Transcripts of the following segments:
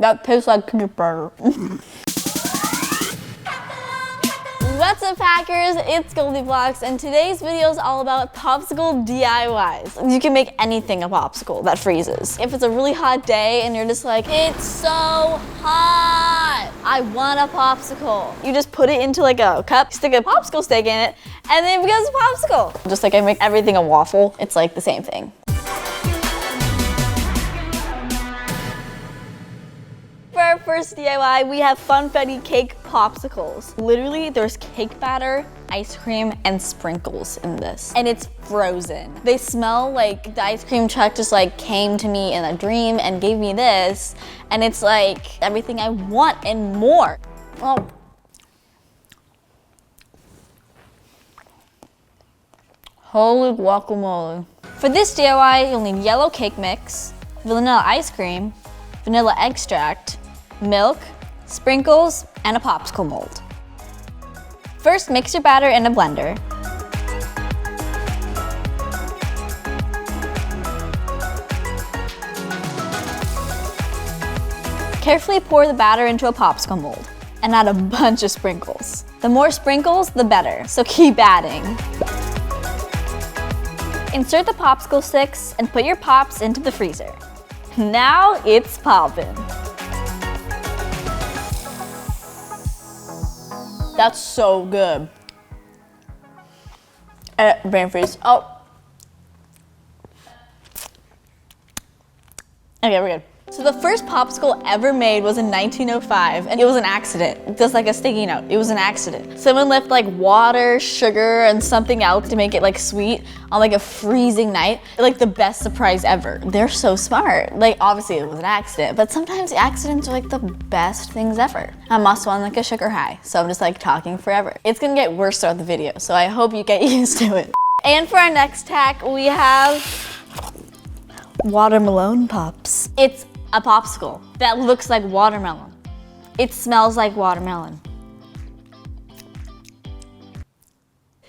That tastes like peanut butter. What's up, hackers? It's GoldieBlox, and today's video is all about popsicle DIYs. You can make anything a popsicle that freezes. If it's a really hot day and you're just like, it's so hot, I want a popsicle. You just put it into like a cup, stick a popsicle stick in it, and then it becomes a popsicle. Just like I make everything a waffle, it's like the same thing. For our first DIY, we have Funfetti cake popsicles. Literally, there's cake batter, ice cream, and sprinkles in this. And it's frozen. They smell like the ice cream truck just like came to me in a dream and gave me this. And it's like everything I want and more. Oh. Holy guacamole. For this DIY, you'll need yellow cake mix, vanilla ice cream, vanilla extract, milk, sprinkles, and a popsicle mold. First, mix your batter in a blender. Carefully pour the batter into a popsicle mold and add a bunch of sprinkles. The more sprinkles, the better, so keep adding. Insert the popsicle sticks and put your pops into the freezer. Now it's poppin'. That's so good. Brain freeze. Oh. Okay, we're good. So the first popsicle ever made was in 1905, and it was an accident. Just like a sticky note, it was an accident. Someone left like water, sugar, and something else to make it like sweet on like a freezing night. Like the best surprise ever. They're so smart. Like obviously it was an accident, but sometimes accidents are like the best things ever. I'm also on like a sugar high, so I'm just like talking forever. It's gonna get worse throughout the video, so I hope you get used to it. And for our next hack, we have watermelon pops. It's a popsicle that looks like watermelon. It smells like watermelon.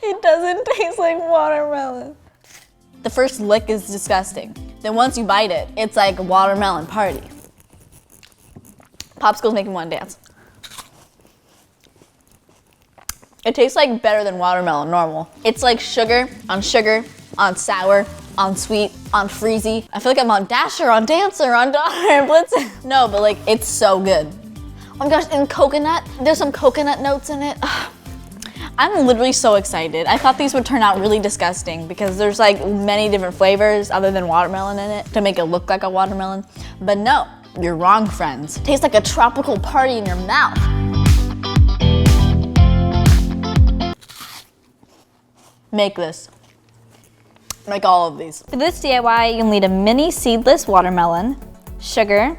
It doesn't taste like watermelon. The first lick is disgusting. Then once you bite it, it's like a watermelon party. Popsicles make me want to dance. It tastes like better than watermelon normal. It's like sugar, on sour, on sweet, on freezy. I feel like I'm on Dasher, on Dancer, on Donner and Blitzen. No, but like, it's so good. Oh my gosh, and coconut. There's some coconut notes in it. Ugh. I'm literally so excited. I thought these would turn out really disgusting because there's like many different flavors other than watermelon in it to make it look like a watermelon. But no, you're wrong, friends. It tastes like a tropical party in your mouth. Make this. Make all of these. For this DIY, you'll need a mini seedless watermelon, sugar,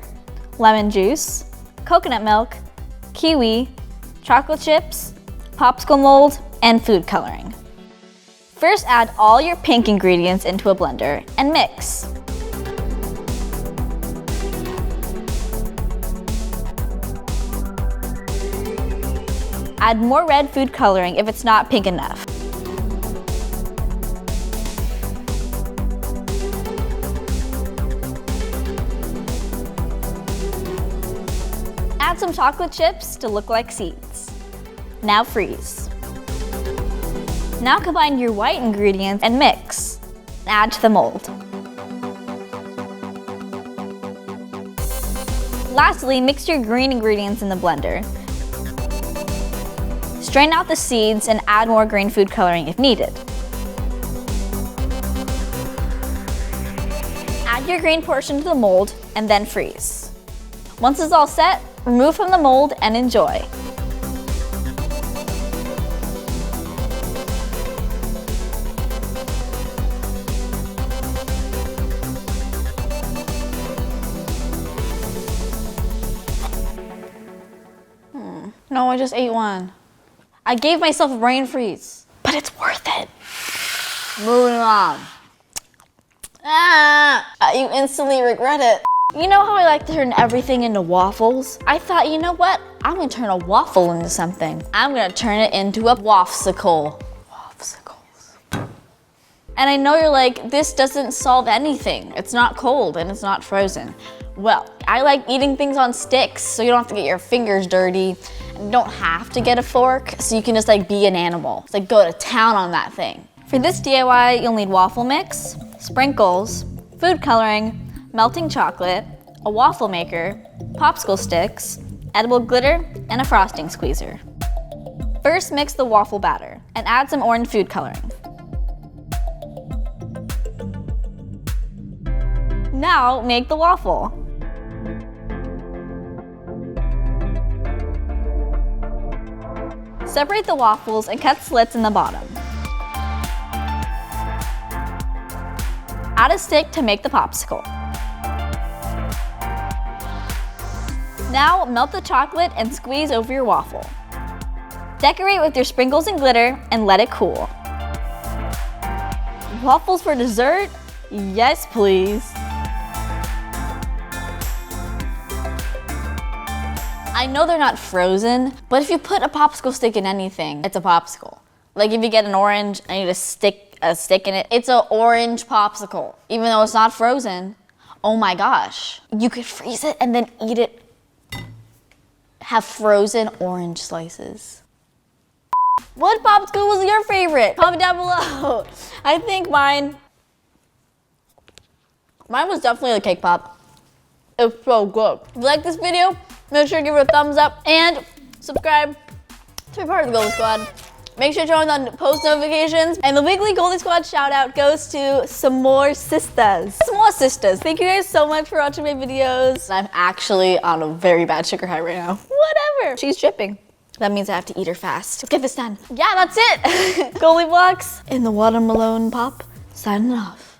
lemon juice, coconut milk, kiwi, chocolate chips, popsicle mold, and food coloring. First, add all your pink ingredients into a blender and mix. Add more red food coloring if it's not pink enough. Add some chocolate chips to look like seeds. Now freeze. Now combine your white ingredients and mix. Add to the mold. Lastly, mix your green ingredients in the blender. Strain out the seeds and add more green food coloring if needed. Add your green portion to the mold and then freeze. Once it's all set, remove from the mold and enjoy. No, I just ate one. I gave myself a brain freeze, but it's worth it. Moving on. You instantly regret it. You know how I like to turn everything into waffles? I thought, you know what? I'm gonna turn a waffle into something. I'm gonna turn it into a waffsicle. Waffsicles. And I know you're like, this doesn't solve anything. It's not cold and it's not frozen. Well, I like eating things on sticks so you don't have to get your fingers dirty. You don't have to get a fork, so you can just like be an animal. It's like go to town on that thing. For this DIY, you'll need waffle mix, sprinkles, food coloring, melting chocolate, a waffle maker, popsicle sticks, edible glitter, and a frosting squeezer. First, mix the waffle batter and add some orange food coloring. Now, make the waffle. Separate the waffles and cut slits in the bottom. Add a stick to make the popsicle. Now, melt the chocolate and squeeze over your waffle. Decorate with your sprinkles and glitter and let it cool. Waffles for dessert? Yes, please. I know they're not frozen, but if you put a popsicle stick in anything, it's a popsicle. Like if you get an orange and you just stick a stick in it, it's an orange popsicle, even though it's not frozen. Oh my gosh. You could freeze it and then eat it. Have frozen orange slices. What popsicle was your favorite? Comment down below. I think mine was definitely the cake pop. It's so good. If you like this video, make sure to give it a thumbs up and subscribe to be part of the Goldie Squad. Make sure to turn on post notifications. And the weekly Goldie Squad shout out goes to Summer Sisters. Summer Sisters. Thank you guys so much for watching my videos. I'm actually on a very bad sugar high right now. Whatever. She's dripping. That means I have to eat her fast. Let's get this done. Yeah, that's it. GoldieBlox and the watermelon pop signing off.